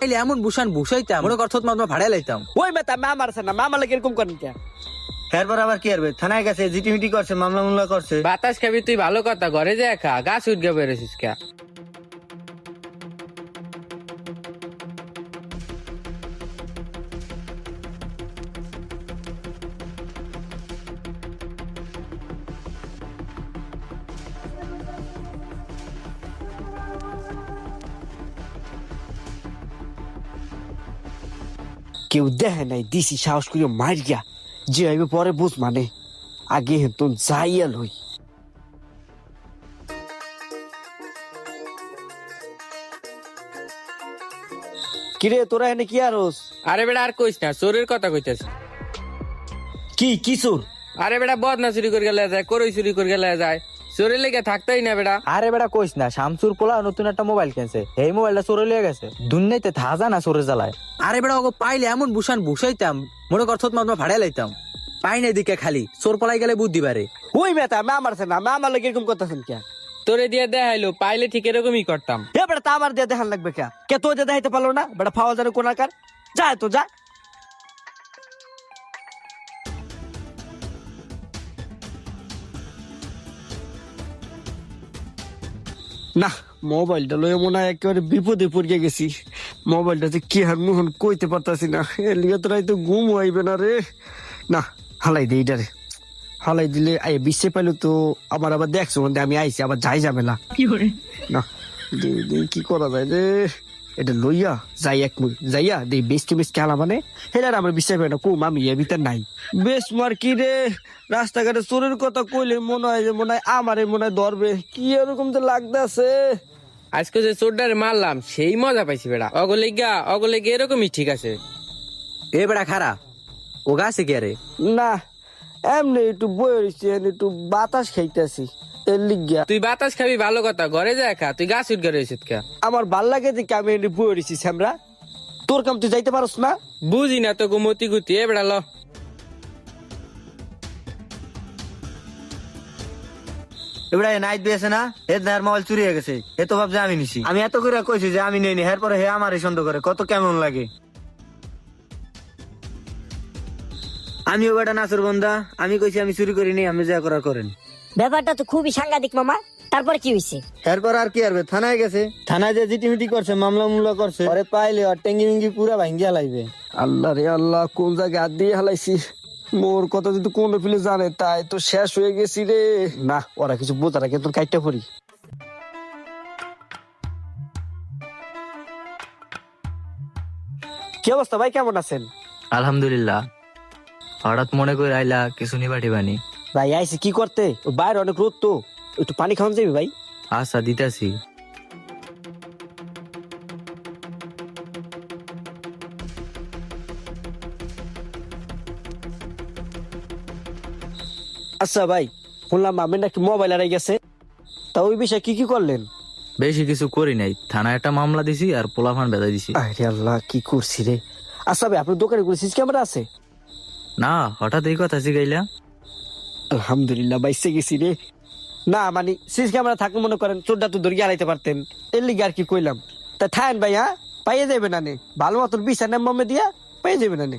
তাইলে এমন বুসান বুসাইতাম মনে করছত মাত্র ভাড়া লাইতাম। ওই মেতা মামার আছে না, মামা লাগে এরকম করেন কে? এরপর আবার কি করবে? থানায় গেছে, জিটিমিটি করছে, মামলা করছে। বাতাস খাবি তুই ভালো কথা, ঘরে যা খা, গাছ উঠগে বেরোছিস কে? কেউ দেখে নাই, দিছি সাহস করে মার গিয়া যে আইবে পরে বুঝ, মানে আগে তো যাইয়া লই। কিরে তোরা এনে কি আরস? আরে বেটা আর কইস না, চোরের কথা কইতাছি। কি কি চোর? আরে বেটা বদনা চুরি করে গেলে যায়, করই চুরি করে গেলে যায়, চোরের লেগে থাকতেই না বেটা। আরে বেটা কইস না, শামসুর পোলা নতুন একটা মোবাইল কিনছে, এই মোবাইলটা চোরে লিয়ে গেছে। দুনিয়াতে থাজা না চোরে জ্বালায়। আরে বেটা ওকে পাইলে এমন বুসান বুসাইতাম মনে করছত মাত্র ভাড়া লাইতাম। পাই নাই দিকে খালি চোর পলাই গেলে বুদ্ধি পারে। ওই মেতা মামার আছে না, মামার লাগে এরকম করতেছেন কে? তোরে দিয়ে দেখাইলো, পাইলে ঠিক এরকমই করতাম। এ বেটা তা আমার দিয়ে দেখান লাগবে কে? কে তো দিয়ে দেখাইতে পারলো না? বেটা ফাওয়া জানে কোনাকার, যা তো যা। না মোবাইলটা লয়ে মনে হয় একেবারে বিপদে পড়ে গেছি। মোবাইলটা যে কি হার মোহন কইতে পারতাছি না, এর লিগে তো রাইতে ঘুম হইবে না রে। না হালাই দে এইটারে, হালাই দিলে আই বিশ্বে পাইলো তো আমার আবার দেখছো মধ্যে আমি আইছি, আবার যাই যাবে না। না কি করা যায় রে, এটা লইয়া যাই এক মুখ যাইয়া দেই বেস্ট বেস্ট খেলা, মানে হেলার আমার বিশ্বাস হয় না, কুম আমি এর ভিতর নাই। বেশ মার কি রে, রাস্তাঘাটে চোরের কথা কইলে মনে হয় যে মনে হয় আমারে মনে হয় ধরবে, কি এরকম তো লাগতেছে। আজকে যে চোরটারে মারলাম সেই মজা পাইছি বেটা। অগলেগা এরকমই ঠিক আছে। এ বেটা খারা ও গাছে কে রে? না এমনি একটু বই রয়েছি, একটু বাতাস খাইতেছি এর লিগিয়া। তুই বাতাস খাবি ভালো কথা, ঘরে যা খা, তুই গাছ উঠগে রয়েছিস কে? আমার ভাল লাগে যে আমি এনে বই রয়েছি শ্যামরা, তোর কাম তুই যাইতে পারস না? বুঝি না তো গুমতি গুতি। এ বেটা ল, এবার নাইট দিয়েছে না, এর মোবাইল চুরি হয়ে গেছে, এ তো ভাবছে আমি নিছি। আমি এত করে কইছি যে আমি নেইনি, এরপরে হে আমারই সন্দেহ করে, কত কেমন লাগে। আমিও বেটা নাসুর বন্ধা, আমি কইছি আমি চুরি করিনি, আমি যা করার করেন। ব্যাপারটা তো খুবই সাংঘাতিক মামা, তারপর কি হয়েছে? এরপর আর কি করবে? থানায় গেছে, থানায় যে জিটিমিটি করছে, মামলা করছে, পরে পাইলে আর টেঙ্গি মিঙ্গি পুরা ভাঙ্গিয়া লাইবে। আল্লাহ রে আল্লাহ, কোন জায়গায় হাত দিয়ে হালাইছি। মোর কথা যদি কোন ফিলে জানে তাই তো শেষ হয়ে গেছি রে। না ওরা কিছু বোঝা রাখে, তোর কাইটটা পড়ি। কি অবস্থা ভাই, কেমন আছেন? আলহামদুলিল্লাহ। হঠাৎ মনে করে আইলা, কিছু নিবা টিবানি? ভাই আইসি কি করতে, বাইরে অনেক রোদ তো, একটু পানি খাওয়ান যাবি ভাই? আচ্ছা দিতাছি। আচ্ছা ভাই, শুনলাম আমি নাকি মোবাইল হারাই গেছে, তা ওই বিষয়ে কি কি করলেন? বেশি কিছু করি নাই, থানায় একটা মামলা দিছি আর পোলাফান বেঁধে দিছি। আরে আল্লাহ, কি করছি রে। আচ্ছা ভাই, আপনার দোকানে কোনো সিসি ক্যামেরা আছে? না, হঠাৎ এই কথা শিখাইলা? আলহামদুলিল্লাহ বাইসে গেছি রে। না মানে সিসি ক্যামেরা থাকলে মনে করেন চোরটা তো ধরিয়ে হারাইতে পারতেন, এর লিগে আর কি কইলাম। তা থাকেন ভাই, হ্যাঁ পাইয়ে যাবে না নে, ভালো মতন বিচার নাম দিয়া পাইয়ে যাবে না নে।